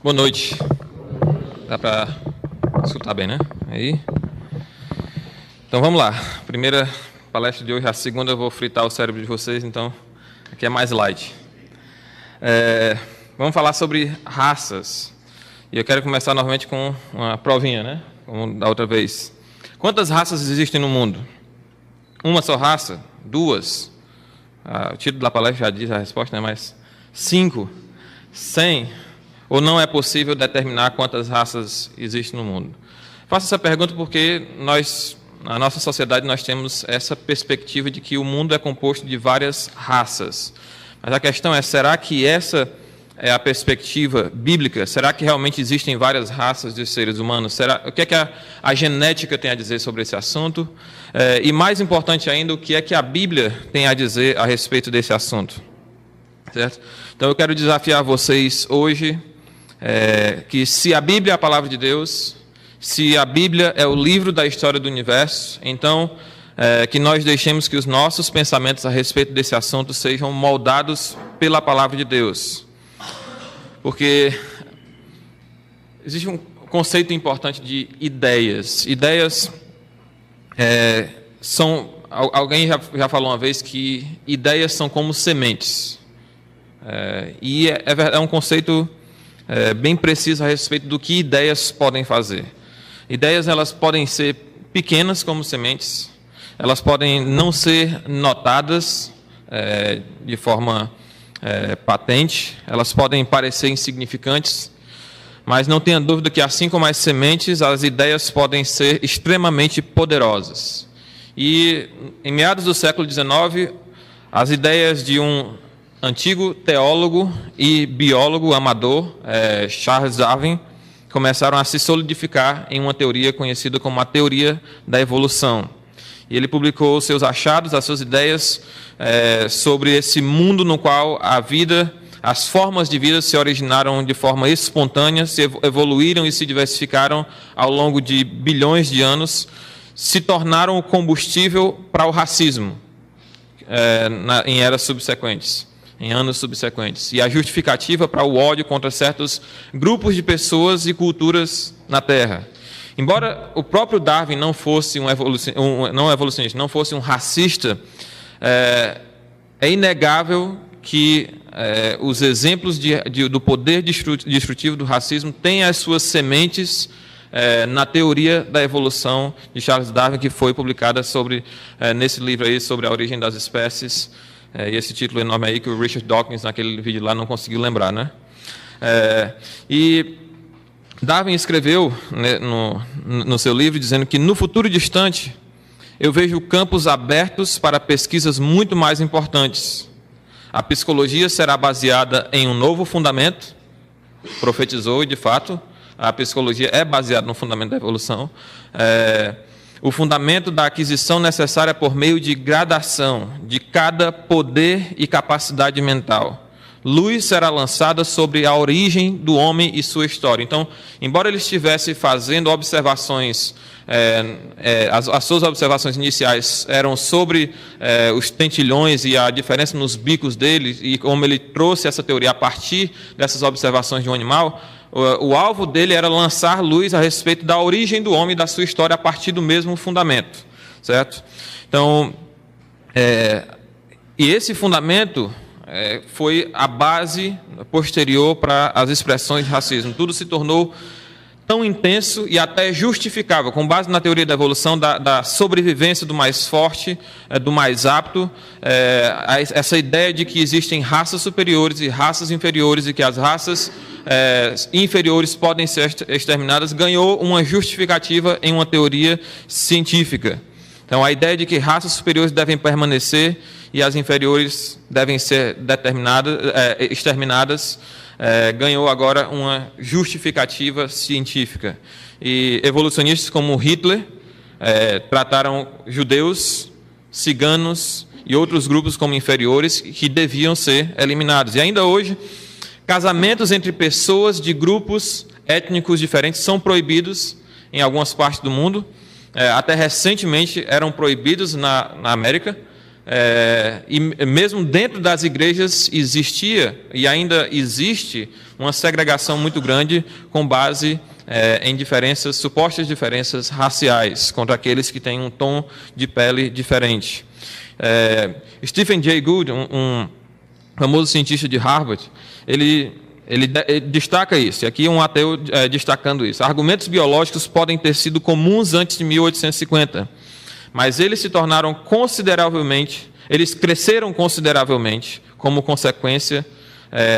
Boa noite. Dá para escutar bem, né? Aí. Então vamos lá. Primeira palestra de hoje, a segunda eu vou fritar o cérebro de vocês, então aqui é mais light. Vamos falar sobre raças. E eu quero começar novamente com uma provinha, né? Como da outra vez. Quantas raças existem no mundo? Uma só raça? Duas? O título da palestra já diz a resposta, né? Mas 5? 100? Ou não é possível determinar quantas raças existem no mundo? Faço essa pergunta porque na nossa sociedade, nós temos essa perspectiva de que o mundo é composto de várias raças. Mas a questão é, será que essa é a perspectiva bíblica? Será que realmente existem várias raças de seres humanos? O que é que a genética tem a dizer sobre esse assunto? E mais importante ainda, o que é que a Bíblia tem a dizer a respeito desse assunto? Certo? Então eu quero desafiar vocês hoje, que se a Bíblia é a palavra de Deus, se a Bíblia é o livro da história do universo, então que nós deixemos que os nossos pensamentos a respeito desse assunto sejam moldados pela palavra de Deus. Porque existe um conceito importante de ideias. Ideias são... Alguém já falou uma vez que ideias são como sementes. E é um conceito bem preciso a respeito do que ideias podem fazer. Ideias, elas podem ser pequenas como sementes, elas podem não ser notadas de forma patente, elas podem parecer insignificantes, mas não tenha dúvida que, assim como as sementes, as ideias podem ser extremamente poderosas. E em meados do século XIX, as ideias de um antigo teólogo e biólogo amador, Charles Darwin, começaram a se solidificar em uma teoria conhecida como a teoria da evolução. E ele publicou seus achados, as suas ideias sobre esse mundo no qual a vida, as formas de vida se originaram de forma espontânea, se evoluíram e se diversificaram ao longo de bilhões de anos, se tornaram o combustível para o racismo em eras subsequentes. Em anos subsequentes, e a justificativa para o ódio contra certos grupos de pessoas e culturas na Terra. Embora o próprio Darwin não fosse não fosse um racista, é inegável que os exemplos do poder destrutivo do racismo têm as suas sementes na teoria da evolução de Charles Darwin, que foi publicada nesse livro aí sobre a origem das espécies. E esse título enorme aí que o Richard Dawkins, naquele vídeo lá, não conseguiu lembrar, né? E Darwin escreveu, né, no seu livro, dizendo que no futuro distante eu vejo campos abertos para pesquisas muito mais importantes. A psicologia será baseada em um novo fundamento, profetizou, e de fato a psicologia é baseada no fundamento da evolução. O fundamento da aquisição necessária por meio de gradação de cada poder e capacidade mental. Luz será lançada sobre a origem do homem e sua história. Então, embora ele estivesse fazendo observações, as suas observações iniciais eram sobre os tentilhões e a diferença nos bicos deles, e como ele trouxe essa teoria a partir dessas observações de um animal, o alvo dele era lançar luz a respeito da origem do homem e da sua história a partir do mesmo fundamento, certo? Então, e esse fundamento foi a base posterior para as expressões de racismo. Tudo se tornou tão intenso e até justificável, com base na teoria da evolução, da sobrevivência do mais forte, do mais apto, essa ideia de que existem raças superiores e raças inferiores e que as raças inferiores podem ser exterminadas, ganhou uma justificativa em uma teoria científica. Então, a ideia de que raças superiores devem permanecer e as inferiores devem ser exterminadas ganhou agora uma justificativa científica. E evolucionistas como Hitler trataram judeus, ciganos e outros grupos como inferiores que deviam ser eliminados. E ainda hoje, casamentos entre pessoas de grupos étnicos diferentes são proibidos em algumas partes do mundo. Até recentemente eram proibidos na América. e mesmo dentro das igrejas existia e ainda existe uma segregação muito grande com base em diferenças, supostas diferenças raciais, contra aqueles que têm um tom de pele diferente. Stephen Jay Gould, um famoso cientista de Harvard, ele destaca isso, e aqui um ateu destacando isso. Argumentos biológicos podem ter sido comuns antes de 1850, mas eles cresceram consideravelmente como consequência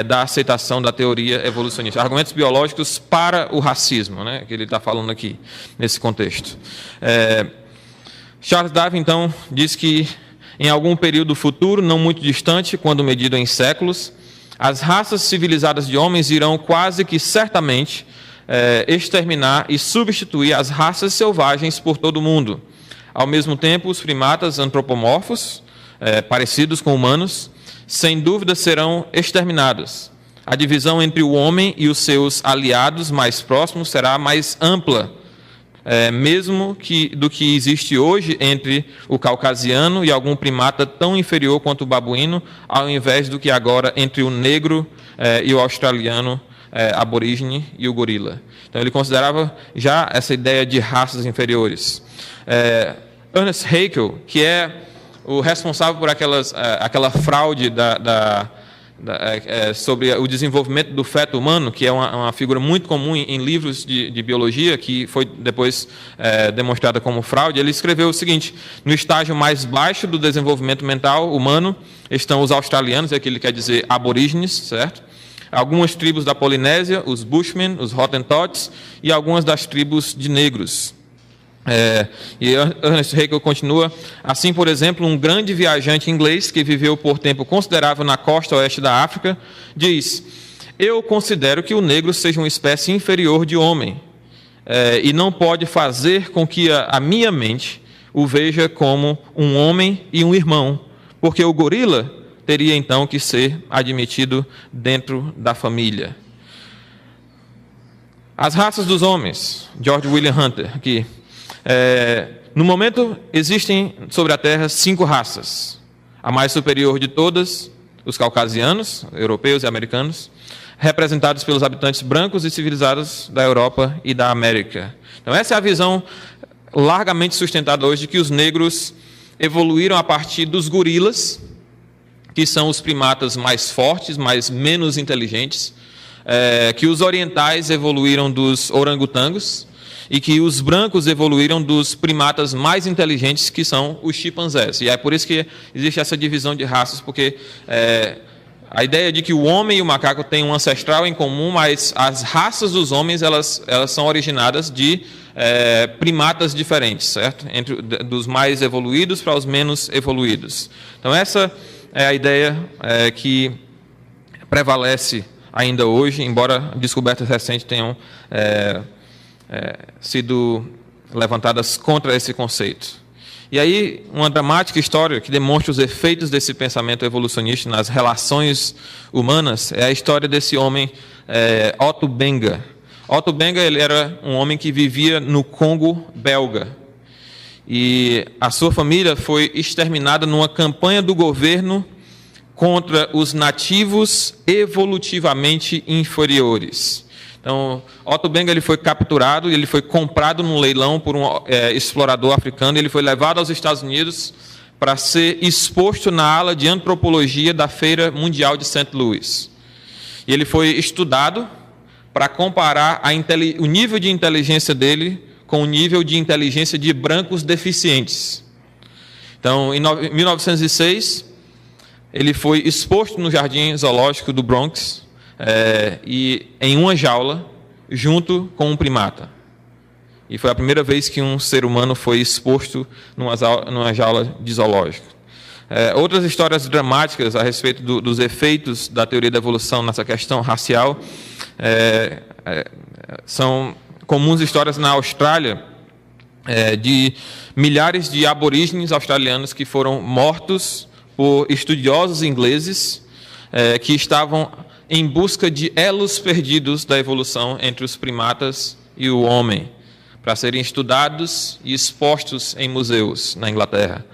da aceitação da teoria evolucionista. Argumentos biológicos para o racismo, né, que ele está falando aqui, nesse contexto. Charles Darwin, então, diz que em algum período futuro, não muito distante, quando medido em séculos, as raças civilizadas de homens irão quase que certamente exterminar e substituir as raças selvagens por todo o mundo. Ao mesmo tempo, os primatas antropomorfos, parecidos com humanos, sem dúvida serão exterminados. A divisão entre o homem e os seus aliados mais próximos será mais ampla, mesmo do que existe hoje entre o caucasiano e algum primata tão inferior quanto o babuíno, ao invés do que agora entre o negro e o australiano aborígene e o gorila. Então ele considerava já essa ideia de raças inferiores. Ernest Haeckel, que é o responsável por aquela fraude sobre o desenvolvimento do feto humano, que é uma figura muito comum em livros de biologia, que foi depois demonstrada como fraude. Ele escreveu o seguinte: no estágio mais baixo do desenvolvimento mental humano estão os australianos, é que ele quer dizer aborígenes, certo? Algumas tribos da Polinésia, os Bushmen, os Hottentots e algumas das tribos de negros. E Ernest Haeckel continua: assim, por exemplo, um grande viajante inglês que viveu por tempo considerável na costa oeste da África diz: eu considero que o negro seja uma espécie inferior de homem, e não pode fazer com que a minha mente o veja como um homem e um irmão, porque o gorila teria então que ser admitido dentro da família. As raças dos homens, George William Hunter, aqui. No momento, existem sobre a Terra 5 raças. A mais superior de todas, os caucasianos, europeus e americanos, representados pelos habitantes brancos e civilizados da Europa e da América. Então, essa é a visão largamente sustentada hoje de que os negros evoluíram a partir dos gorilas, que são os primatas mais fortes, mas menos inteligentes, que os orientais evoluíram dos orangotangos, e que os brancos evoluíram dos primatas mais inteligentes, que são os chimpanzés. E é por isso que existe essa divisão de raças, porque a ideia de que o homem e o macaco têm um ancestral em comum, mas as raças dos homens elas são originadas de primatas diferentes, certo? Dos mais evoluídos para os menos evoluídos. Então essa é a ideia que prevalece ainda hoje, embora descobertas recentes tenham sido levantadas contra esse conceito. E aí, uma dramática história que demonstra os efeitos desse pensamento evolucionista nas relações humanas é a história desse homem, Otto Benga. Otto Benga, ele era um homem que vivia no Congo belga. E a sua família foi exterminada numa campanha do governo contra os nativos evolutivamente inferiores. Então, Otto Benga ele foi capturado e ele foi comprado num leilão por um explorador africano. Ele foi levado aos Estados Unidos para ser exposto na ala de antropologia da Feira Mundial de St. Louis. E ele foi estudado para comparar o nível de inteligência dele com o nível de inteligência de brancos deficientes. Então, em 1906, ele foi exposto no Jardim Zoológico do Bronx, e em uma jaula, junto com um primata. E foi a primeira vez que um ser humano foi exposto numa jaula de zoológico. Outras histórias dramáticas a respeito dos efeitos da teoria da evolução nessa questão racial são comuns histórias na Austrália, de milhares de aborígenes australianos que foram mortos por estudiosos ingleses que estavam em busca de elos perdidos da evolução entre os primatas e o homem, para serem estudados e expostos em museus na Inglaterra.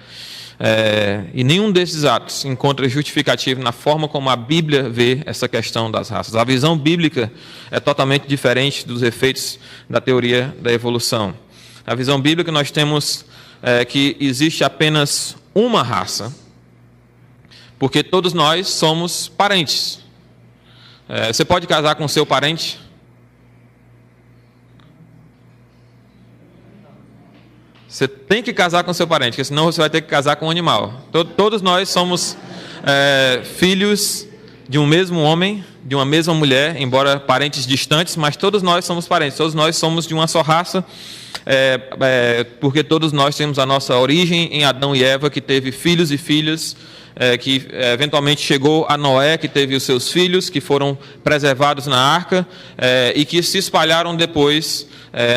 E nenhum desses atos encontra justificativo na forma como a Bíblia vê essa questão das raças. A visão bíblica é totalmente diferente dos efeitos da teoria da evolução. Na visão bíblica nós temos que existe apenas uma raça, porque todos nós somos parentes. Você pode casar com seu parente? Você tem que casar com seu parente, porque senão você vai ter que casar com um animal. Todos nós somos filhos de um mesmo homem, de uma mesma mulher, embora parentes distantes, mas todos nós somos parentes, todos nós somos de uma só raça, porque todos nós temos a nossa origem em Adão e Eva, que teve filhos e filhas, que eventualmente chegou a Noé, que teve os seus filhos, que foram preservados na arca, e que se espalharam depois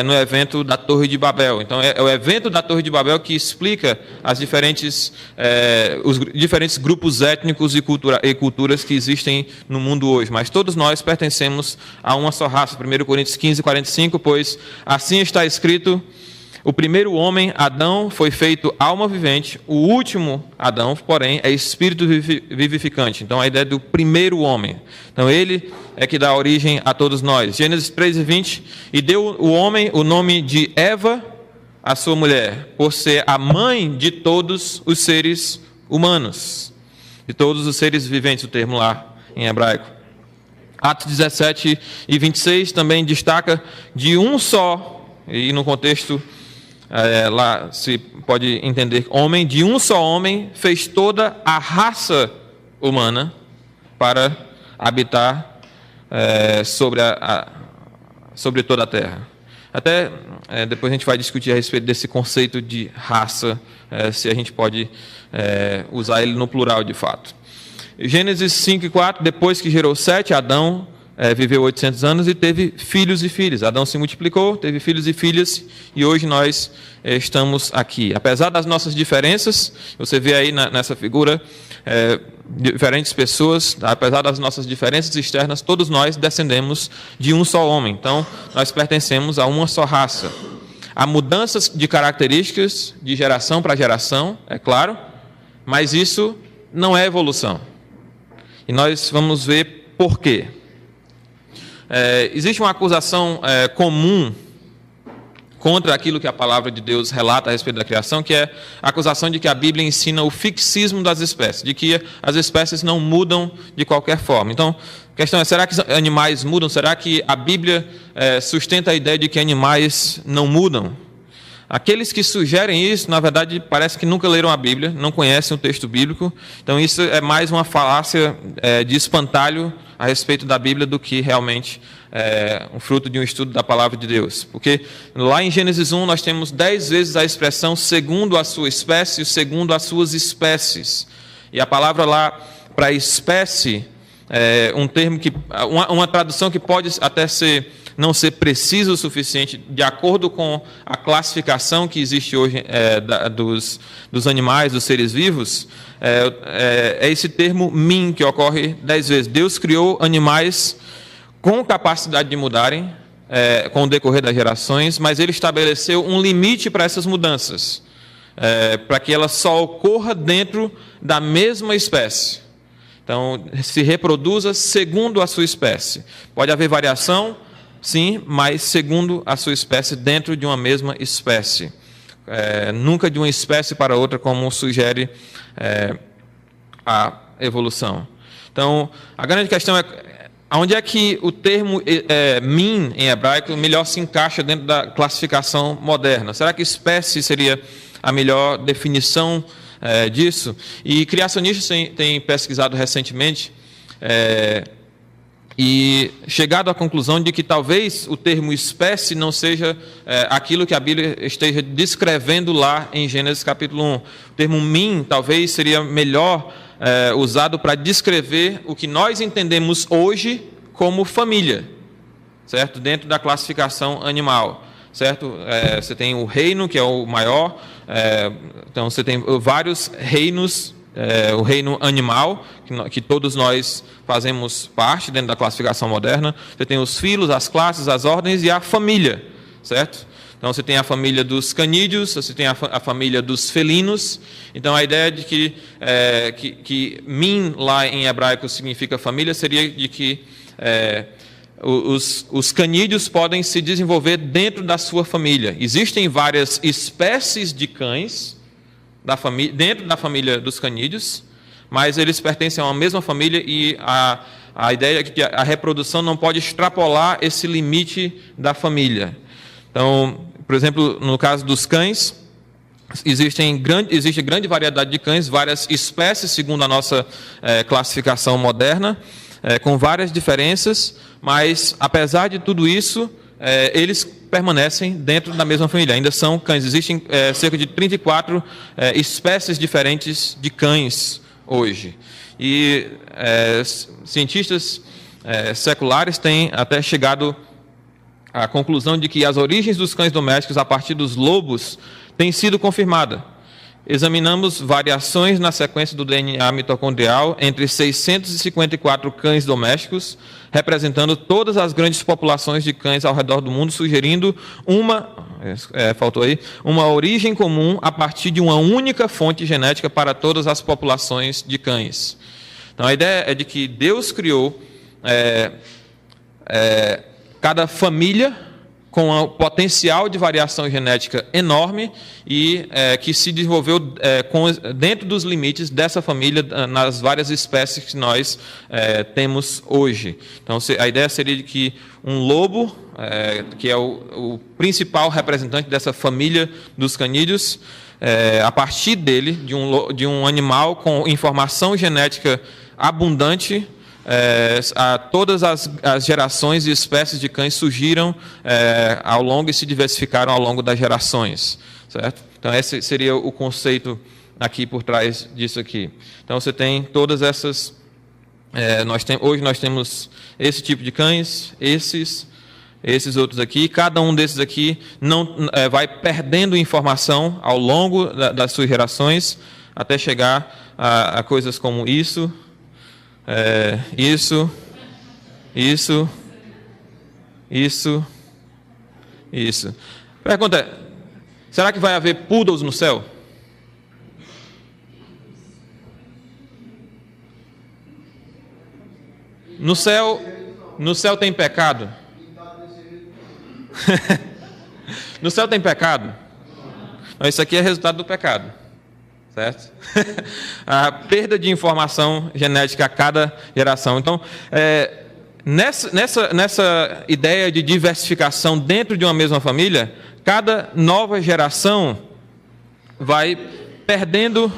no evento da Torre de Babel. Então, é o evento da Torre de Babel que explica os diferentes grupos étnicos e culturas que existem no mundo hoje. Mas todos nós pertencemos a uma só raça. 1 Coríntios 15:45, pois assim está escrito: o primeiro homem, Adão, foi feito alma vivente, o último Adão, porém, é espírito vivificante. Então, a ideia do primeiro homem. Então, ele é que dá origem a todos nós. Gênesis 3:20, e deu o homem o nome de Eva, a sua mulher, por ser a mãe de todos os seres humanos, de todos os seres viventes, o termo lá em hebraico. Atos 17:26 também destaca de um só, e no contexto lá se pode entender homem, de um só homem fez toda a raça humana para habitar sobre toda a terra. Até depois a gente vai discutir a respeito desse conceito de raça, se a gente pode usar ele no plural de fato. Gênesis 5:4, depois que gerou Sete, Adão viveu 800 anos e teve filhos e filhas. Adão se multiplicou, teve filhos e filhas, e hoje nós estamos aqui. Apesar das nossas diferenças, você vê aí nessa figura diferentes pessoas, apesar das nossas diferenças externas, todos nós descendemos de um só homem. Então, nós pertencemos a uma só raça. Há mudanças de características de geração para geração, é claro, mas isso não é evolução. E nós vamos ver por quê. Existe uma acusação comum contra aquilo que a palavra de Deus relata a respeito da criação, que é a acusação de que a Bíblia ensina o fixismo das espécies, de que as espécies não mudam de qualquer forma. Então, a questão é, será que animais mudam? Será que a Bíblia sustenta a ideia de que animais não mudam? Aqueles que sugerem isso, na verdade, parece que nunca leram a Bíblia, não conhecem o texto bíblico. Então, isso é mais uma falácia de espantalho a respeito da Bíblia do que realmente um fruto de um estudo da palavra de Deus. Porque lá em Gênesis 1 nós temos 10 vezes a expressão segundo a sua espécie e segundo as suas espécies. E a palavra lá para espécie um termo que uma tradução que pode até não ser precisa o suficiente, de acordo com a classificação que existe hoje dos animais, dos seres vivos, é esse termo min, que ocorre 10 vezes. Deus criou animais com capacidade de mudarem com o decorrer das gerações, mas Ele estabeleceu um limite para essas mudanças, para que ela só ocorra dentro da mesma espécie. Então, se reproduza segundo a sua espécie. Pode haver variação, sim, mas segundo a sua espécie, dentro de uma mesma espécie. Nunca de uma espécie para outra, como sugere a evolução. Então, a grande questão é onde é que o termo min, em hebraico, melhor se encaixa dentro da classificação moderna. Será que espécie seria a melhor definição disso? E criacionistas têm pesquisado recentemente e chegado à conclusão de que talvez o termo espécie não seja aquilo que a Bíblia esteja descrevendo lá em Gênesis capítulo 1. O termo min talvez seria melhor usado para descrever o que nós entendemos hoje como família, certo? Dentro da classificação animal, certo? Você tem o reino, que é o maior, então você tem vários reinos, o reino animal, que todos nós fazemos parte dentro da classificação moderna. Você tem os filos, as classes, as ordens e a família, certo? Então, você tem a família dos canídeos, você tem a família dos felinos. Então, a ideia de que min lá em hebraico significa família seria de que os canídeos podem se desenvolver dentro da sua família. Existem várias espécies de cães dentro da família dos canídeos, mas eles pertencem a uma mesma família e a ideia é que a reprodução não pode extrapolar esse limite da família. Então, por exemplo, no caso dos cães, existe grande variedade de cães, várias espécies, segundo a nossa classificação moderna, com várias diferenças, mas, apesar de tudo isso, eles permanecem dentro da mesma família. Ainda são cães. Existem cerca de 34 espécies diferentes de cães hoje. E cientistas seculares têm até chegado à conclusão de que as origens dos cães domésticos a partir dos lobos têm sido confirmadas. Examinamos variações na sequência do DNA mitocondrial entre 654 cães domésticos, representando todas as grandes populações de cães ao redor do mundo, sugerindo uma origem comum a partir de uma única fonte genética para todas as populações de cães. Então, a ideia é de que Deus criou cada família com um potencial de variação genética enorme e que se desenvolveu dentro dos limites dessa família nas várias espécies que nós temos hoje. Então, a ideia seria de que um lobo, que é o principal representante dessa família dos canídeos, a partir dele, de um animal com informação genética abundante, todas as gerações e espécies de cães surgiram ao longo e se diversificaram ao longo das gerações, certo? Então, esse seria o conceito aqui por trás disso aqui. Então, você tem todas essas... hoje nós temos esse tipo de cães, esses outros aqui. Cada um desses aqui vai perdendo informação ao longo das suas gerações, até chegar a coisas como isso, isso. Pergunta: será que vai haver poodles no céu? No céu tem pecado? No céu tem pecado? Isso aqui é resultado do pecado. Certo? A perda de informação genética a cada geração. Então, nessa ideia de diversificação dentro de uma mesma família, cada nova geração vai perdendo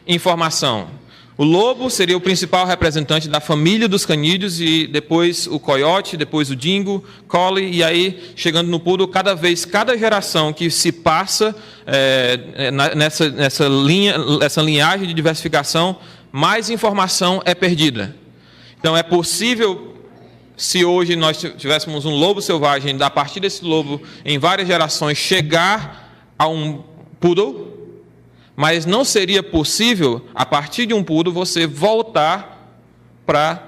informação. O lobo seria o principal representante da família dos canídeos, e depois o coiote, depois o dingo, collie, e aí, chegando no poodle, cada geração que se passa nessa linhagem de diversificação, mais informação é perdida. Então, é possível, se hoje nós tivéssemos um lobo selvagem, a partir desse lobo, em várias gerações, chegar a um poodle, mas não seria possível, a partir de um poodle, você voltar para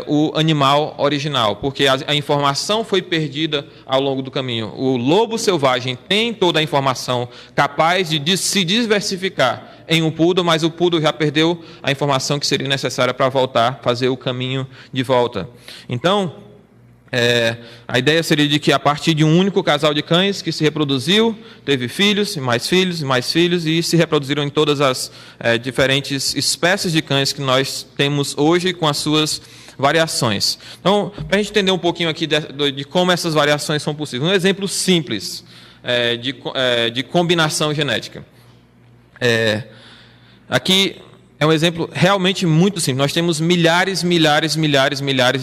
o animal original, porque a informação foi perdida ao longo do caminho. O lobo selvagem tem toda a informação capaz de se diversificar em um poodle, mas o poodle já perdeu a informação que seria necessária para voltar, fazer o caminho de volta. Então, a ideia seria de que a partir de um único casal de cães que se reproduziu, teve filhos, e mais filhos, e mais filhos, e se reproduziram em todas as diferentes espécies de cães que nós temos hoje, com as suas variações. Então, para a gente entender um pouquinho aqui de como essas variações são possíveis, um exemplo simples de combinação genética. Aqui é um exemplo realmente muito simples. Nós temos milhares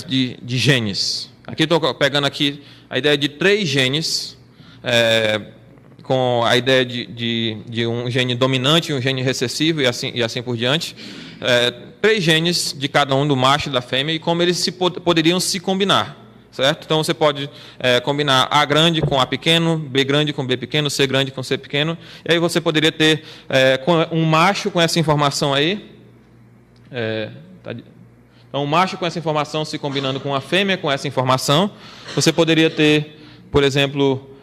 de genes. Aqui estou pegando aqui a ideia de 3 genes, com a ideia de um gene dominante, um gene recessivo e assim por diante. 3 genes de cada um, do macho e da fêmea, e como eles poderiam se combinar. Certo? Então, você pode combinar A grande com A pequeno, B grande com B pequeno, C grande com C pequeno. E aí você poderia ter um macho com essa informação aí. Então, um macho com essa informação se combinando com a fêmea com essa informação. Você poderia ter, por exemplo,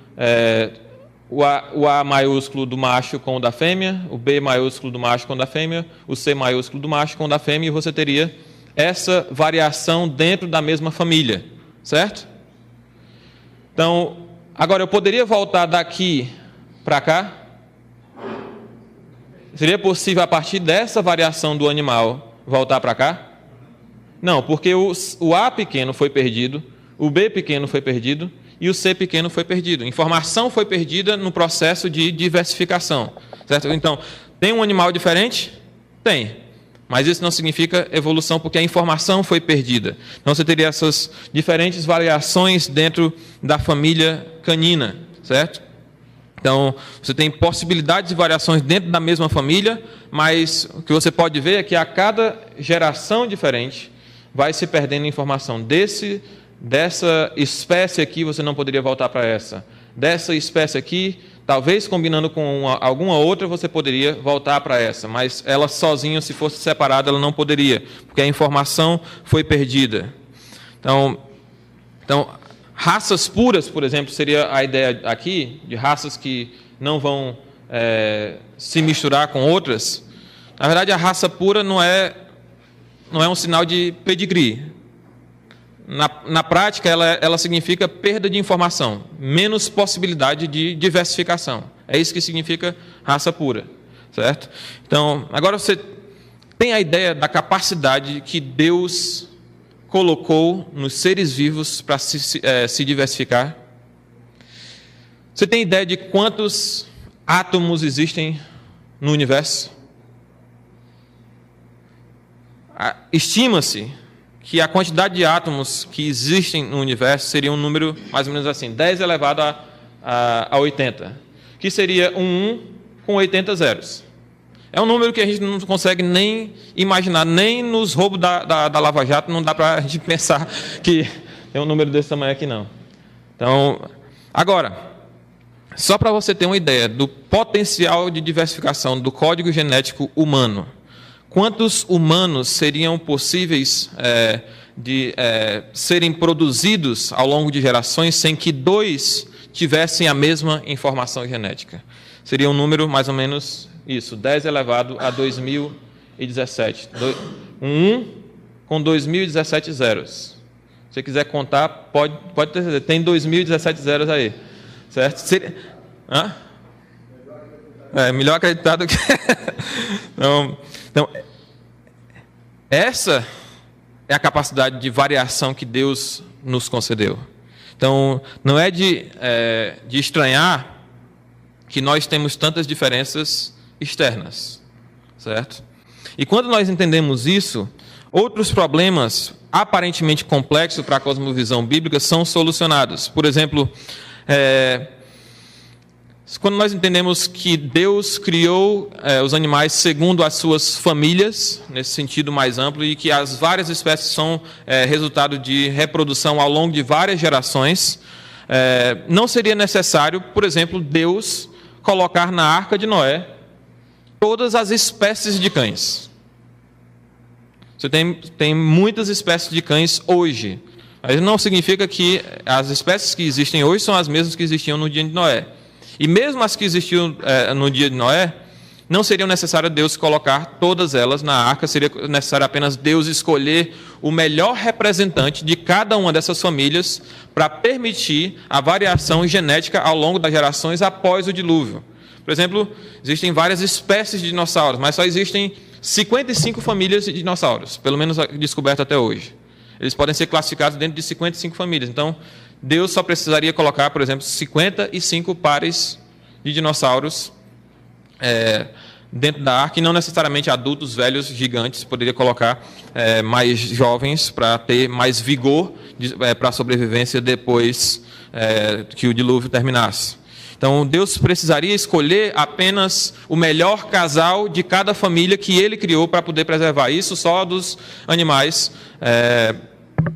o A maiúsculo do macho com o da fêmea, o B maiúsculo do macho com o da fêmea, o C maiúsculo do macho com o da fêmea, e você teria essa variação dentro da mesma família, certo? Então, agora eu poderia voltar daqui para cá? Seria possível, a partir dessa variação do animal, voltar para cá? Não, porque o A pequeno foi perdido, o B pequeno foi perdido e o C pequeno foi perdido. Informação foi perdida no processo de diversificação, certo? Então, tem um animal diferente? Tem. Mas isso não significa evolução, porque a informação foi perdida. Então, você teria essas diferentes variações dentro da família canina, certo? Então, você tem possibilidades de variações dentro da mesma família, mas o que você pode ver é que a cada geração diferente vai se perdendo informação. Dessa espécie aqui, você não poderia voltar para essa. Dessa espécie aqui, talvez combinando com alguma outra, você poderia voltar para essa. Mas ela sozinha, se fosse separada, ela não poderia, porque a informação foi perdida. Então raças puras, por exemplo, seria a ideia aqui, de raças que não vão se misturar com outras. Na verdade, a raça pura não é um sinal de pedigree. Na prática, ela significa perda de informação, menos possibilidade de diversificação. É isso que significa raça pura, certo? Então, agora você tem a ideia da capacidade que Deus colocou nos seres vivos para se diversificar? Você tem ideia de quantos átomos existem no universo? Estima-se que a quantidade de átomos que existem no universo seria um número mais ou menos assim, 10 elevado a 80, que seria um 1 com 80 zeros. É um número que a gente não consegue nem imaginar, nem nos roubos da Lava Jato, não dá para a gente pensar que tem um número desse tamanho aqui, não. Então, agora, só para você ter uma ideia do potencial de diversificação do código genético humano, quantos humanos seriam possíveis de serem produzidos ao longo de gerações sem que 2 tivessem a mesma informação genética? Seria um número mais ou menos isso, 10 elevado a 2017. Um 1 com 2017 zeros. Se você quiser contar, pode ter certeza, tem 2017 zeros aí, certo? Melhor acreditar do que... Então, essa é a capacidade de variação que Deus nos concedeu. Então, não é de estranhar que nós temos tantas diferenças externas, certo? E quando nós entendemos isso, outros problemas aparentemente complexos para a cosmovisão bíblica são solucionados. Por exemplo, quando nós entendemos que Deus criou os animais segundo as suas famílias, nesse sentido mais amplo, e que as várias espécies são resultado de reprodução ao longo de várias gerações, não seria necessário, por exemplo, Deus colocar na Arca de Noé todas as espécies de cães. Você tem muitas espécies de cães hoje. Mas não significa que as espécies que existem hoje são as mesmas que existiam no dia de Noé. E mesmo as que existiam no dia de Noé, não seria necessário Deus colocar todas elas na arca, seria necessário apenas Deus escolher o melhor representante de cada uma dessas famílias para permitir a variação genética ao longo das gerações após o dilúvio. Por exemplo, existem várias espécies de dinossauros, mas só existem 55 famílias de dinossauros, pelo menos descoberto até hoje. Eles podem ser classificados dentro de 55 famílias. Então, Deus só precisaria colocar, por exemplo, 55 pares de dinossauros dentro da arca, e não necessariamente adultos, velhos, gigantes. Poderia colocar mais jovens para ter mais vigor para a sobrevivência depois que o dilúvio terminasse. Então, Deus precisaria escolher apenas o melhor casal de cada família que Ele criou para poder preservar isso só dos animais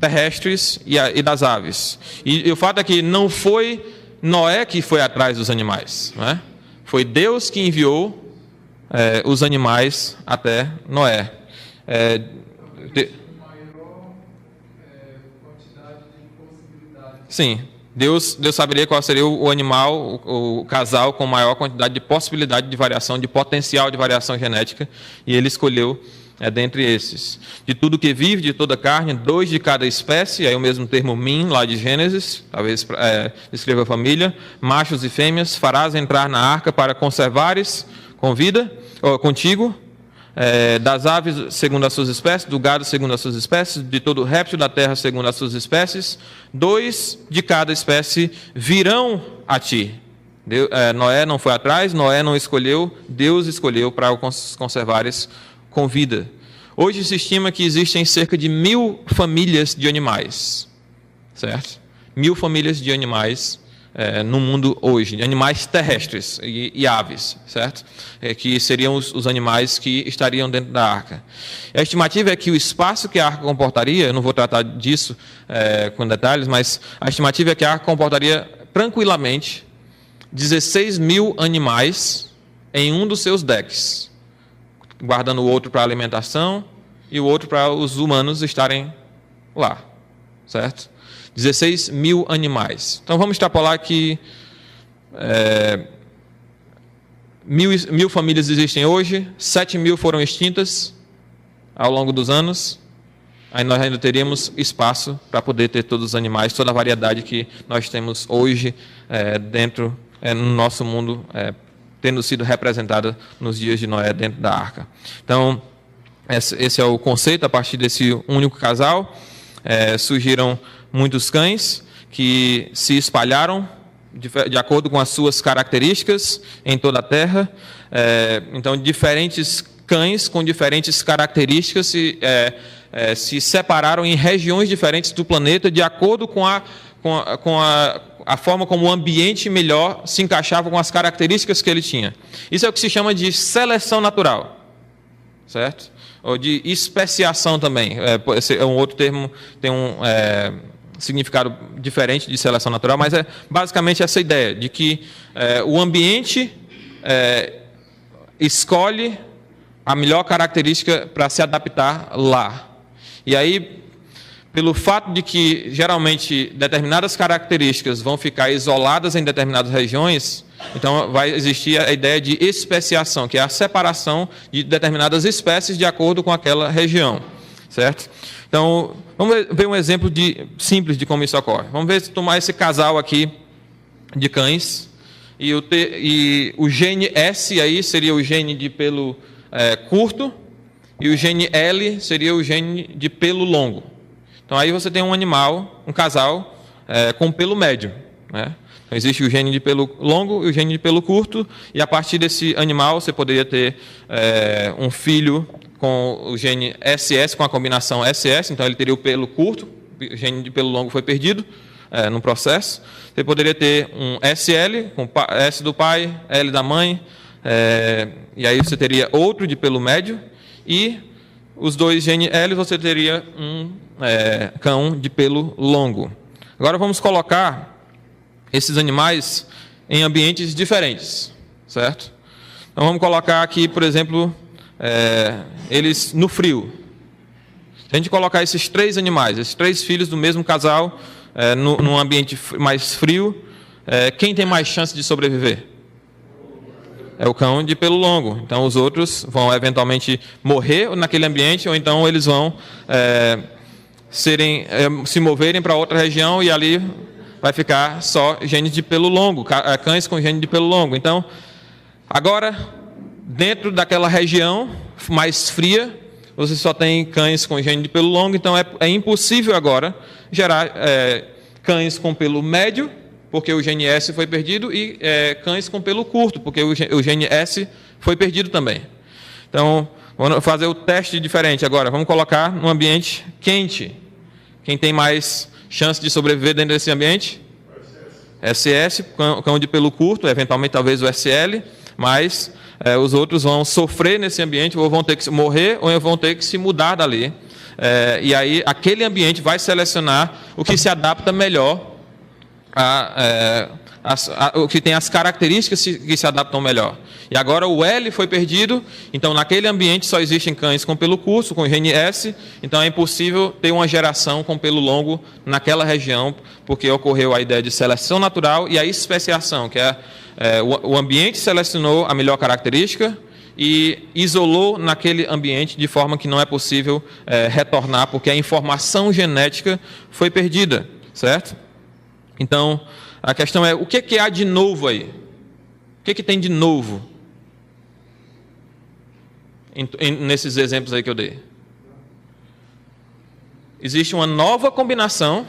terrestres e das aves. E o fato é que não foi Noé que foi atrás dos animais, não é? Foi Deus que enviou os animais até Noé. Sim, Deus saberia qual seria o animal, o casal com maior quantidade de possibilidade de variação, de potencial de variação genética, e ele escolheu dentre esses. De tudo que vive, de toda carne, 2 de cada espécie, aí o mesmo termo min, lá de Gênesis, talvez descreva a família, machos e fêmeas, farás entrar na arca para conservares com vida, contigo, das aves segundo as suas espécies, do gado segundo as suas espécies, de todo réptil da terra segundo as suas espécies, 2 de cada espécie virão a ti. Noé não foi atrás, Noé não escolheu, Deus escolheu para os conservares com vida. Hoje se estima que existem cerca de 1000 famílias de animais, certo? 1000 famílias de animais no mundo hoje, de animais terrestres e aves, certo? Que seriam os animais que estariam dentro da arca. A estimativa é que o espaço que a arca comportaria, eu não vou tratar disso com detalhes, mas a estimativa é que a arca comportaria tranquilamente 16.000 animais em um dos seus decks, guardando o outro para alimentação e o outro para os humanos estarem lá, certo? 16.000 animais. Então vamos extrapolar que 1.000 famílias existem hoje, 7.000 foram extintas ao longo dos anos. Aí nós ainda teríamos espaço para poder ter todos os animais, toda a variedade que nós temos hoje dentro no nosso mundo, tendo sido representada nos dias de Noé dentro da arca. Então, esse é o conceito. A partir desse único casal, surgiram muitos cães que se espalharam de acordo com as suas características em toda a terra. Então, diferentes cães com diferentes características se separaram em regiões diferentes do planeta de acordo com a forma como o ambiente melhor se encaixava com as características que ele tinha. Isso é o que se chama de seleção natural, certo? Ou de especiação também. Esse é um outro termo, tem um significado diferente de seleção natural, mas é basicamente essa ideia de que o ambiente escolhe a melhor característica para se adaptar lá. E aí, pelo fato de que geralmente determinadas características vão ficar isoladas em determinadas regiões, então vai existir a ideia de especiação, que é a separação de determinadas espécies de acordo com aquela região, certo? Então, vamos ver um exemplo simples de como isso ocorre. Vamos ver se tomar esse casal aqui de cães, e o gene S aí seria o gene de pelo curto, e o gene L seria o gene de pelo longo. Então, aí você tem um animal, um casal, com pelo médio, né? Então, existe o gene de pelo longo e o gene de pelo curto, e a partir desse animal você poderia ter um filho com o gene SS, com a combinação SS, então ele teria o pelo curto, o gene de pelo longo foi perdido no processo. Você poderia ter um SL, com S do pai, L da mãe, e aí você teria outro de pelo médio, e os dois gene L você teria um cão de pelo longo. Agora vamos colocar esses animais em ambientes diferentes, certo? Então vamos colocar aqui, por exemplo, eles no frio. Se a gente colocar esses 3 animais, esses 3 filhos do mesmo casal, num ambiente mais frio, quem tem mais chance de sobreviver? É o cão de pelo longo. Então os outros vão eventualmente morrer naquele ambiente, ou então eles vão se moverem para outra região, e ali vai ficar só gene de pelo longo, cães com gene de pelo longo. Então, agora, dentro daquela região mais fria, você só tem cães com gene de pelo longo, então é impossível agora gerar cães com pelo médio, porque o gene S foi perdido, e cães com pelo curto, porque o gene S foi perdido também. Então, vamos fazer o teste diferente agora. Vamos colocar num ambiente quente. Quem tem mais chance de sobreviver dentro desse ambiente? SS, cão de pelo curto, eventualmente talvez o SL, mas os outros vão sofrer nesse ambiente, ou vão ter que morrer, ou vão ter que se mudar dali. E aí aquele ambiente vai selecionar o que se adapta melhor o que tem as características que se adaptam melhor. E agora o L foi perdido, então naquele ambiente só existem cães com pelo curto, com gene S, então é impossível ter uma geração com pelo longo naquela região, porque ocorreu a ideia de seleção natural e a especiação, que o ambiente selecionou a melhor característica e isolou naquele ambiente de forma que não é possível retornar, porque a informação genética foi perdida, certo? Então, a questão é, o que há de novo aí? O que tem de novo nesses exemplos aí que eu dei? Existe uma nova combinação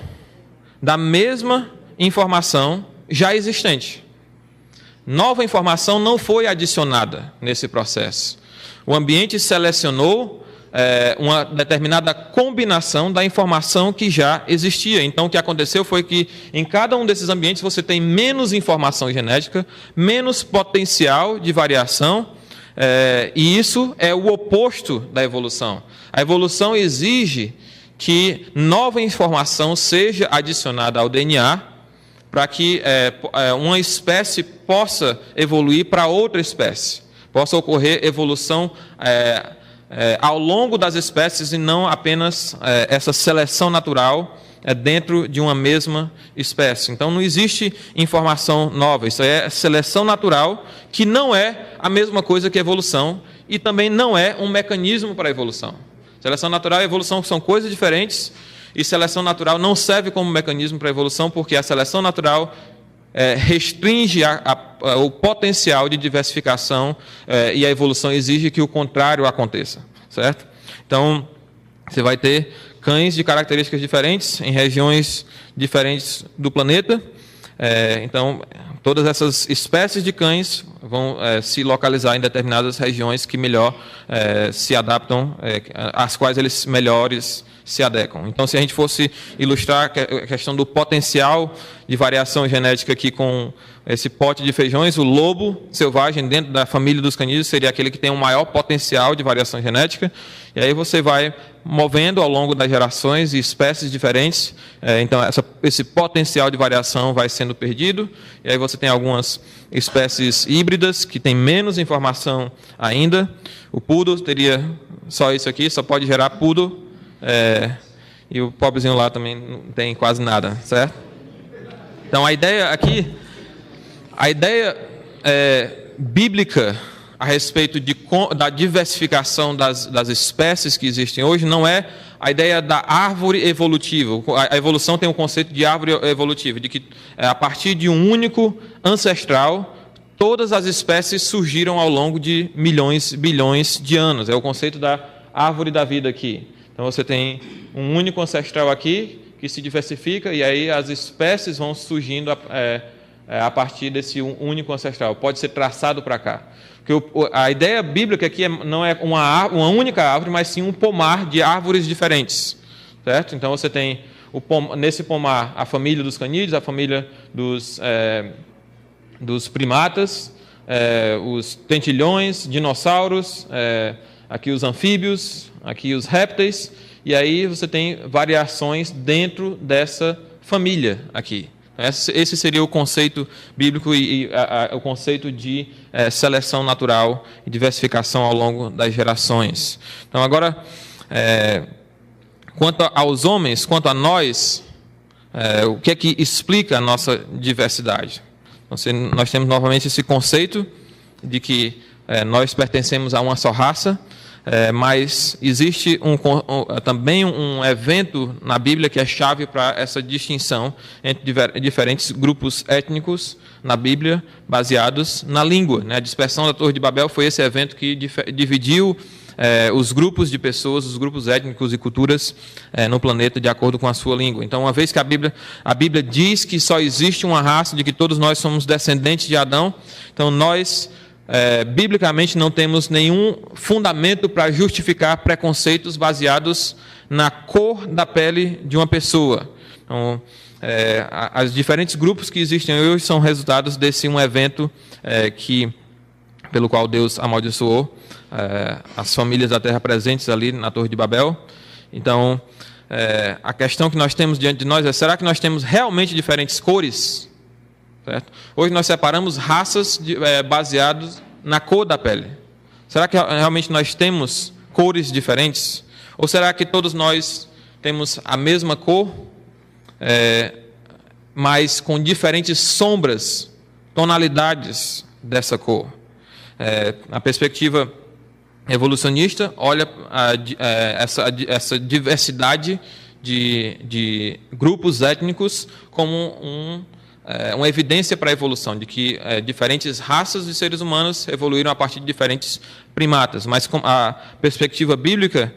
da mesma informação já existente. Nova informação não foi adicionada nesse processo. O ambiente selecionou uma determinada combinação da informação que já existia. Então, o que aconteceu foi que em cada um desses ambientes você tem menos informação genética, menos potencial de variação, e isso é o oposto da evolução. A evolução exige que nova informação seja adicionada ao DNA para que uma espécie possa evoluir para outra espécie, possa ocorrer evolução ao longo das espécies e não apenas essa seleção natural dentro de uma mesma espécie. Então, não existe informação nova, isso é seleção natural, que não é a mesma coisa que evolução e também não é um mecanismo para a evolução. Seleção natural e evolução são coisas diferentes, e seleção natural não serve como mecanismo para a evolução, porque a seleção natural restringe o potencial de diversificação e a evolução exige que o contrário aconteça, certo? Então, você vai ter cães de características diferentes em regiões diferentes do planeta. Então, todas essas espécies de cães vão se localizar em determinadas regiões que melhor se adaptam, às quais eles melhores se adequam. Então, se a gente fosse ilustrar a questão do potencial de variação genética aqui com esse pote de feijões, o lobo selvagem dentro da família dos canídeos seria aquele que tem um maior potencial de variação genética, e aí você vai movendo ao longo das gerações e espécies diferentes, então esse potencial de variação vai sendo perdido, e aí você tem algumas espécies híbridas que têm menos informação ainda. O poodle teria só isso aqui, só pode gerar poodle, e o pobrezinho lá também não tem quase nada, certo? Então a ideia bíblica a respeito da diversificação das espécies que existem hoje não é a ideia da árvore evolutiva. A evolução tem um conceito de árvore evolutiva, de que a partir de um único ancestral, todas as espécies surgiram ao longo de milhões, bilhões de anos. É o conceito da árvore da vida aqui. Então você tem um único ancestral aqui que se diversifica e aí as espécies vão surgindo a partir desse único ancestral. Pode ser traçado para cá. Porque a ideia bíblica aqui não é uma única árvore, mas sim um pomar de árvores diferentes, certo? Então você tem nesse pomar a família dos canídeos, a família dos primatas, os tentilhões, dinossauros, aqui os anfíbios, aqui os répteis, e aí você tem variações dentro dessa família aqui. Esse seria o conceito bíblico e o conceito de seleção natural e diversificação ao longo das gerações. Então, agora, quanto aos homens, quanto a nós, o que é que explica a nossa diversidade? Então, nós temos novamente esse conceito de que nós pertencemos a uma só raça, mas existe também um evento na Bíblia que é chave para essa distinção entre diferentes grupos étnicos na Bíblia, baseados na língua. A dispersão da Torre de Babel foi esse evento que dividiu os grupos de pessoas, os grupos étnicos e culturas no planeta de acordo com a sua língua. Então, uma vez que a Bíblia diz que só existe uma raça, de que todos nós somos descendentes de Adão, então nós biblicamente não temos nenhum fundamento para justificar preconceitos baseados na cor da pele de uma pessoa. Então, os diferentes grupos que existem hoje são resultados desse um evento pelo qual Deus amaldiçoou as famílias da terra presentes ali na Torre de Babel. Então, a questão que nós temos diante de nós é: será que nós temos realmente diferentes cores? certo? Hoje nós separamos raças baseadas na cor da pele. Será que realmente nós temos cores diferentes? Ou será que todos nós temos a mesma cor, mas com diferentes sombras, tonalidades dessa cor? A perspectiva evolucionista olha essa diversidade de grupos étnicos como uma evidência para a evolução, de que diferentes raças de seres humanos evoluíram a partir de diferentes primatas. Mas a perspectiva bíblica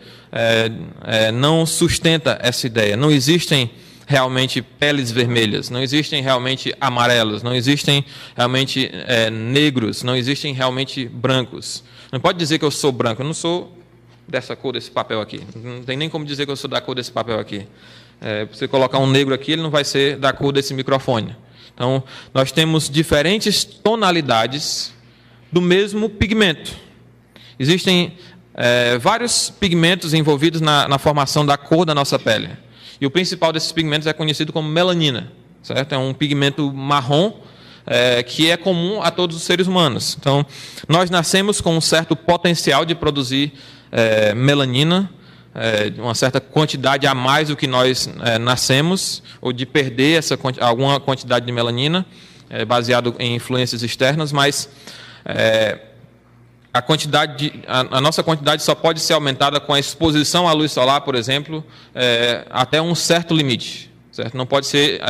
não sustenta essa ideia. Não existem realmente peles vermelhas, não existem realmente amarelos, não existem realmente negros, não existem realmente brancos. Não pode dizer que eu sou branco, eu não sou dessa cor desse papel aqui. Não tem nem como dizer que eu sou da cor desse papel aqui. Você colocar um negro aqui, ele não vai ser da cor desse microfone. Então, nós temos diferentes tonalidades do mesmo pigmento. Existem vários pigmentos envolvidos na formação da cor da nossa pele. E o principal desses pigmentos é conhecido como melanina, certo? É um pigmento marrom que é comum a todos os seres humanos. Então, nós nascemos com um certo potencial de produzir melanina, uma certa quantidade a mais do que nós nascemos, ou de perder alguma quantidade de melanina, baseado em influências externas, mas a nossa quantidade só pode ser aumentada com a exposição à luz solar, por exemplo, até um certo limite, certo? Não pode ser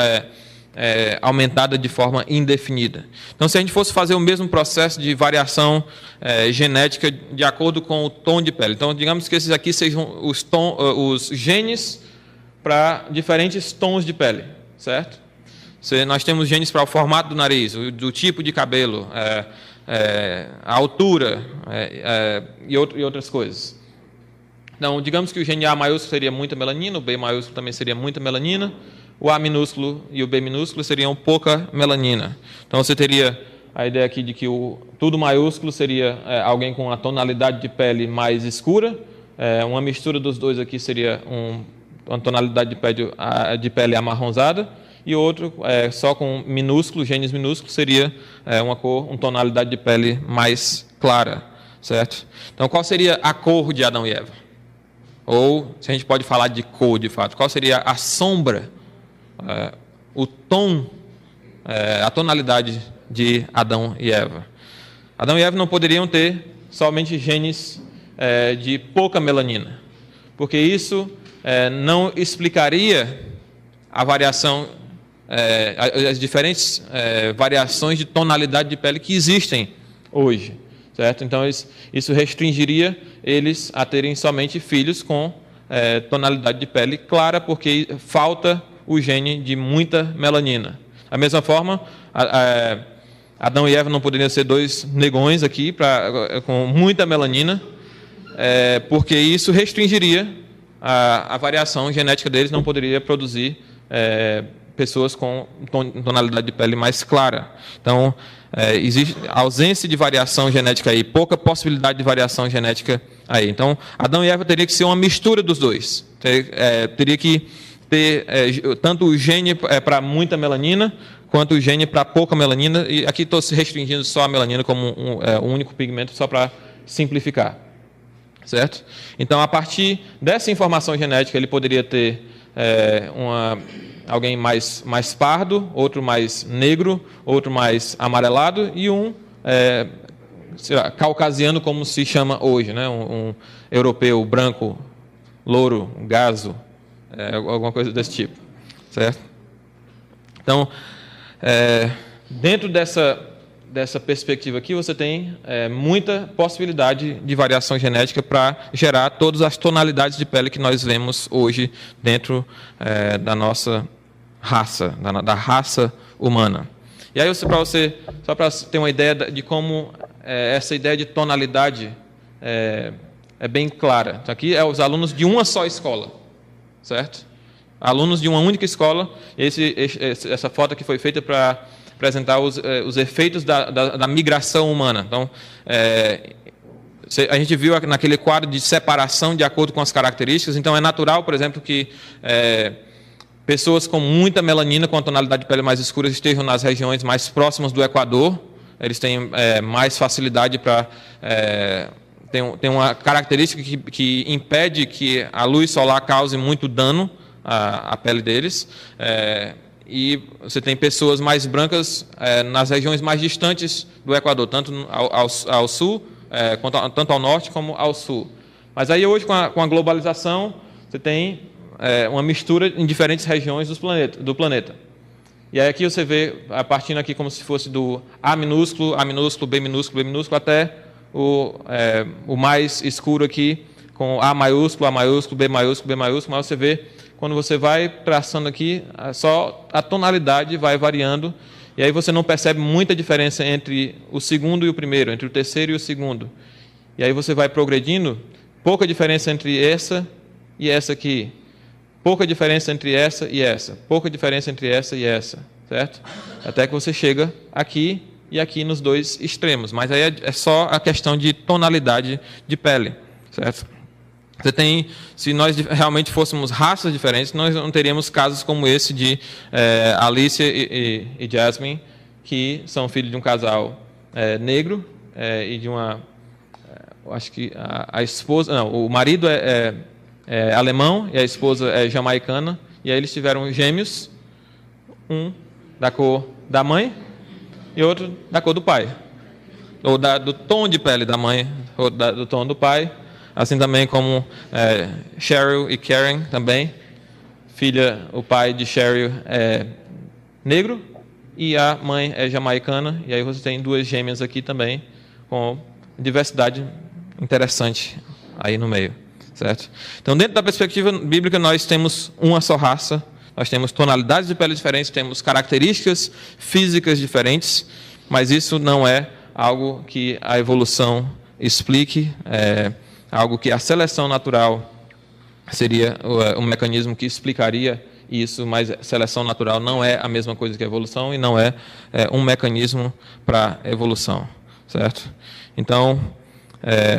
aumentada de forma indefinida. Então, se a gente fosse fazer o mesmo processo de variação genética de acordo com o tom de pele, então, digamos que esses aqui sejam os genes para diferentes tons de pele, certo? Nós temos genes para o formato do nariz, do tipo de cabelo, a altura e outras coisas. Então, digamos que o gene A maiúsculo seria muita melanina, o B maiúsculo também seria muita melanina, o A minúsculo e o B minúsculo seriam pouca melanina. Então, você teria a ideia aqui de que tudo maiúsculo seria alguém com uma tonalidade de pele mais escura, uma mistura dos dois aqui seria uma tonalidade de pele amarronzada, e outro só com minúsculo, genes minúsculos, seria uma tonalidade de pele mais clara, certo? Então, qual seria a cor de Adão e Eva? Ou, se a gente pode falar de cor, de fato, qual seria a sombra, o tom, a tonalidade de Adão e Eva? Adão e Eva não poderiam ter somente genes de pouca melanina, porque isso não explicaria a variação, as diferentes variações de tonalidade de pele que existem hoje, certo? Então, isso restringiria eles a terem somente filhos com tonalidade de pele clara, porque falta o gene de muita melanina. Da mesma forma, Adão e Eva não poderiam ser dois negões aqui com muita melanina, porque isso restringiria a variação genética deles, não poderia produzir pessoas com tonalidade de pele mais clara. Então, existe ausência de variação genética aí, pouca possibilidade de variação genética aí. Então, Adão e Eva teria que ser uma mistura dos dois. Teria que ter tanto o gene para muita melanina, quanto o gene para pouca melanina. E aqui estou se restringindo só a melanina como um único pigmento, só para simplificar. Certo? Então, a partir dessa informação genética, ele poderia ter alguém mais pardo, outro mais negro, outro mais amarelado e sei lá, caucasiano, como se chama hoje, né? Um europeu branco, louro, gaso, alguma coisa desse tipo, certo? Então, dentro dessa perspectiva aqui, você tem muita possibilidade de variação genética para gerar todas as tonalidades de pele que nós vemos hoje dentro da nossa raça, da raça humana. E aí, só para ter uma ideia de como essa ideia de tonalidade é bem clara. Então, aqui os alunos de uma só escola, certo? Alunos de uma única escola. Essa foto aqui foi feita para apresentar os efeitos da migração humana. Então, a gente viu naquele quadro de separação de acordo com as características. Então, é natural, por exemplo, que pessoas com muita melanina, com a tonalidade de pele mais escura, estejam nas regiões mais próximas do Equador. Eles têm mais facilidade para... tem uma característica que impede que a luz solar cause muito dano à pele deles. E você tem pessoas mais brancas nas regiões mais distantes do Equador, tanto ao sul, tanto ao norte como ao sul. Mas aí hoje, com a globalização, você tem uma mistura em diferentes regiões do planeta. E aí aqui você vê, partindo aqui como se fosse do A minúsculo, B minúsculo, B minúsculo, até o mais escuro aqui, com A maiúsculo, B maiúsculo, B maiúsculo. Mas você vê, quando você vai traçando aqui, só a tonalidade vai variando, e aí você não percebe muita diferença entre o segundo e o primeiro, entre o terceiro e o segundo. E aí você vai progredindo, pouca diferença entre essa e essa aqui, pouca diferença entre essa e essa, pouca diferença entre essa e essa, certo? Até que você chega aqui e aqui nos dois extremos, mas aí é só a questão de tonalidade de pele, certo? Você tem, se nós realmente fôssemos raças diferentes, nós não teríamos casos como esse de Alicia e Jasmine, que são filhos de um casal negro e de uma... acho que a esposa... Não, o marido é alemão e a esposa é jamaicana, e aí eles tiveram gêmeos, um da cor da mãe e outro da cor do pai, ou do tom de pele da mãe, ou do tom do pai, assim também como Cheryl e Karen também, o pai de Cheryl é negro e a mãe é jamaicana, e aí você tem duas gêmeas aqui também, com diversidade interessante aí no meio, certo? Então, dentro da perspectiva bíblica, nós temos uma só raça, nós temos tonalidades de pele diferentes, temos características físicas diferentes, mas isso não é algo que a evolução explique, algo que a seleção natural seria um mecanismo que explicaria isso, mas seleção natural não é a mesma coisa que a evolução e não é um mecanismo para evolução, certo? Então,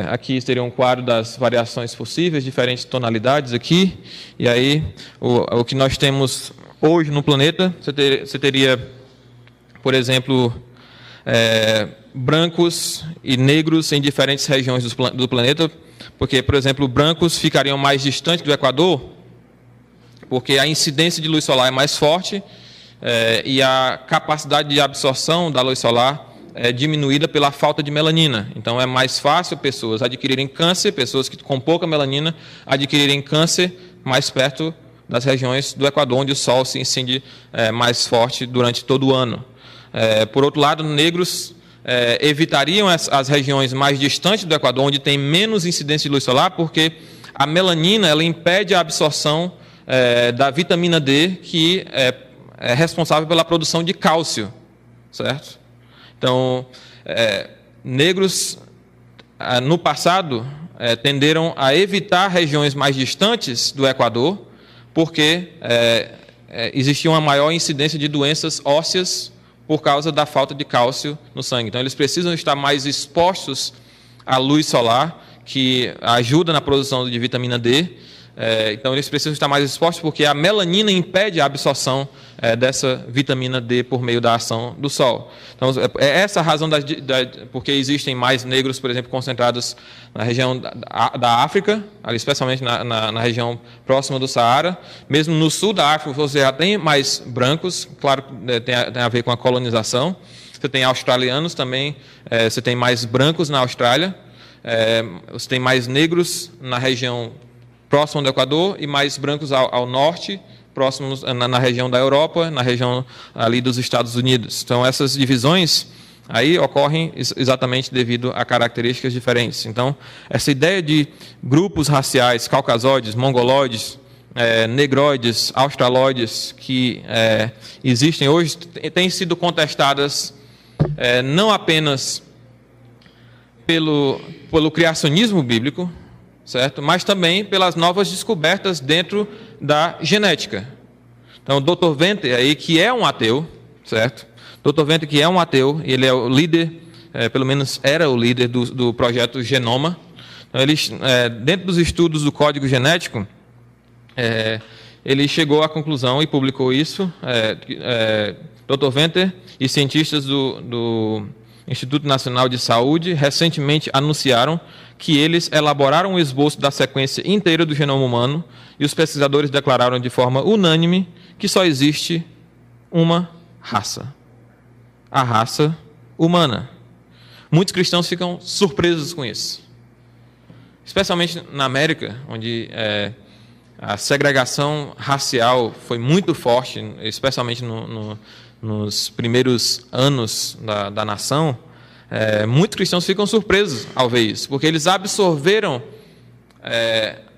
aqui seria um quadro das variações possíveis, diferentes tonalidades aqui, e aí o que nós temos hoje no planeta, você teria, por exemplo, brancos e negros em diferentes regiões do planeta, porque, por exemplo, brancos ficariam mais distantes do Equador, porque a incidência de luz solar é mais forte e a capacidade de absorção da luz solar é diminuída pela falta de melanina. Então, é mais fácil pessoas adquirirem câncer, pessoas que com pouca melanina adquirirem câncer mais perto das regiões do Equador, onde o sol se incide mais forte durante todo o ano. Por outro lado, negros evitariam as regiões mais distantes do Equador, onde tem menos incidência de luz solar, porque a melanina ela impede a absorção da vitamina D, que é responsável pela produção de cálcio, certo? Então, negros, no passado, tenderam a evitar regiões mais distantes do Equador, porque existia uma maior incidência de doenças ósseas por causa da falta de cálcio no sangue. Então, eles precisam estar mais expostos à luz solar, que ajuda na produção de vitamina D. Então, eles precisam estar mais expostos porque a melanina impede a absorção dessa vitamina D por meio da ação do sol. Então, é essa a razão porque existem mais negros, por exemplo, concentrados na região da África, ali, especialmente na região próxima do Saara. Mesmo no sul da África, você já tem mais brancos, claro, tem a ver com a colonização. Você tem australianos também, você tem mais brancos na Austrália, você tem mais negros na região próximo do Equador e mais brancos ao norte, próximos na região da Europa, na região ali dos Estados Unidos. Então, essas divisões aí ocorrem exatamente devido a características diferentes. Então, essa ideia de grupos raciais, caucasóides, mongoloides, negroides, australoides, que existem hoje, têm sido contestadas não apenas pelo criacionismo bíblico, certo? Mas também pelas novas descobertas dentro da genética. Então, o Dr. Venter, aí, que é um ateu, certo? Dr. Venter, que é um ateu, ele é o líder, pelo menos era o líder do projeto Genoma. Então, dentro dos estudos do código genético, ele chegou à conclusão e publicou isso. Dr. Venter e cientistas do Instituto Nacional de Saúde recentemente anunciaram que eles elaboraram um esboço da sequência inteira do genoma humano e os pesquisadores declararam de forma unânime que só existe uma raça: a raça humana. Muitos cristãos ficam surpresos com isso, especialmente na América, onde a segregação racial foi muito forte, especialmente nos primeiros anos da nação. Muitos cristãos ficam surpresos ao ver isso, porque eles absorveram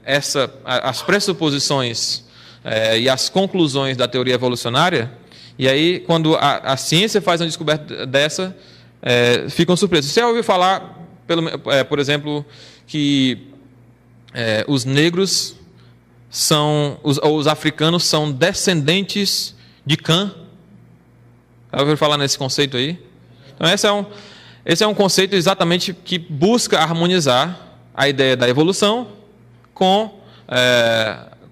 as pressuposições e as conclusões da teoria evolucionária, e aí, quando a ciência faz uma descoberta dessa, ficam surpresos. Você já ouviu falar, por exemplo, que os negros ou os africanos são descendentes de Cã? Já ouviu falar nesse conceito aí? Então, esse é um conceito exatamente que busca harmonizar a ideia da evolução com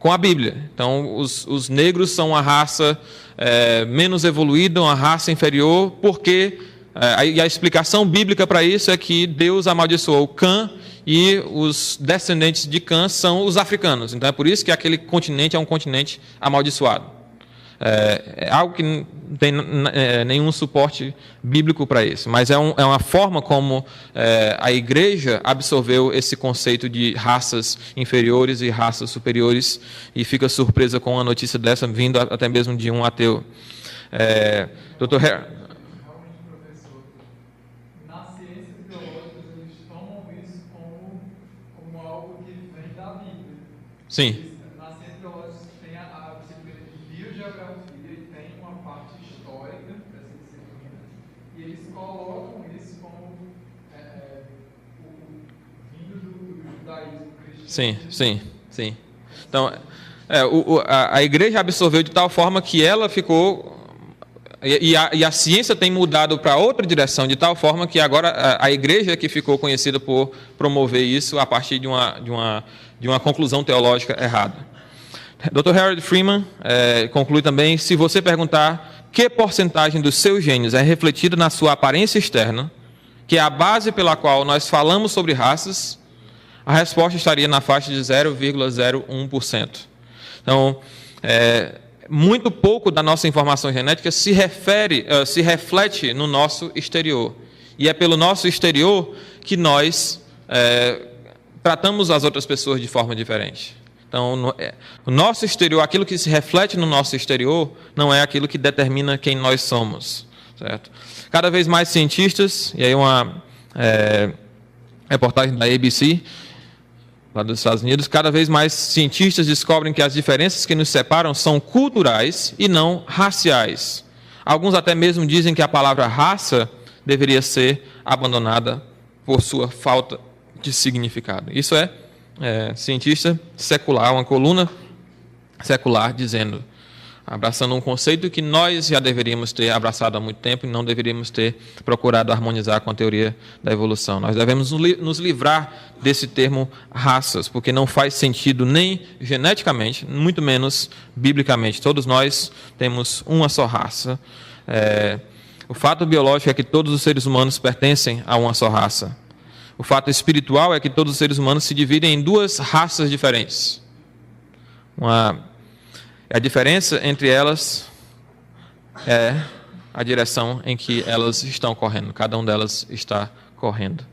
a Bíblia. Então, os negros são uma raça menos evoluída, uma raça inferior, porque e a explicação bíblica para isso é que Deus amaldiçoou Cã e os descendentes de Cã são os africanos. Então, é por isso que aquele continente é um continente amaldiçoado. É algo que não tem nenhum suporte bíblico para isso, mas é uma forma como a igreja absorveu esse conceito de raças inferiores e raças superiores, e fica surpresa com uma notícia dessa, vindo até mesmo de um ateu. Dr. Harry, nas ciências biológicas eles tomam isso como algo que vem da Bíblia. sim. Nas ciências biológicas tem a disciplina de biogeografia e tem uma parte histórica dessa disciplina, e eles colocam isso como vindo do judaísmo cristiano. Sim. Então, a igreja absorveu de tal forma que ela ficou... E a ciência tem mudado para outra direção, de tal forma que agora a igreja é que ficou conhecida por promover isso a partir de uma conclusão teológica errada. Dr. Harold Freeman conclui também: se você perguntar que porcentagem dos seus genes é refletida na sua aparência externa, que é a base pela qual nós falamos sobre raças, a resposta estaria na faixa de 0,01%. Então, muito pouco da nossa informação genética se reflete no nosso exterior. E é pelo nosso exterior que nós tratamos as outras pessoas de forma diferente. Então, o nosso exterior, aquilo que se reflete no nosso exterior, não é aquilo que determina quem nós somos. Certo? Cada vez mais cientistas, e aí uma reportagem da ABC, lá dos Estados Unidos, cada vez mais cientistas descobrem que as diferenças que nos separam são culturais e não raciais. Alguns até mesmo dizem que a palavra raça deveria ser abandonada por sua falta de significado. Isso é cientista secular, uma coluna secular dizendo, abraçando um conceito que nós já deveríamos ter abraçado há muito tempo e não deveríamos ter procurado harmonizar com a teoria da evolução. Nós devemos nos livrar desse termo raças, porque não faz sentido nem geneticamente, muito menos biblicamente. Todos nós temos uma só raça. O fato biológico é que todos os seres humanos pertencem a uma só raça. O fato espiritual é que todos os seres humanos se dividem em duas raças diferentes. A diferença entre elas é a direção em que elas estão correndo. Cada uma delas está correndo.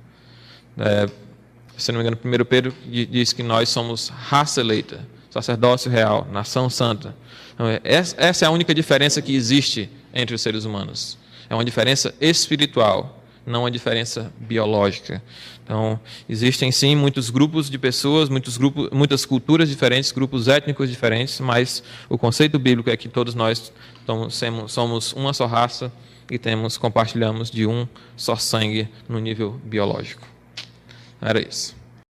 Se não me engano, 1 Pedro diz que nós somos raça eleita, sacerdócio real, nação santa. Então, essa é a única diferença que existe entre os seres humanos. É uma diferença espiritual, não uma diferença biológica. Então, existem sim muitos grupos de pessoas, muitas culturas diferentes, grupos étnicos diferentes, mas o conceito bíblico é que todos nós somos uma só raça e compartilhamos de um só sangue no nível biológico. Era isso.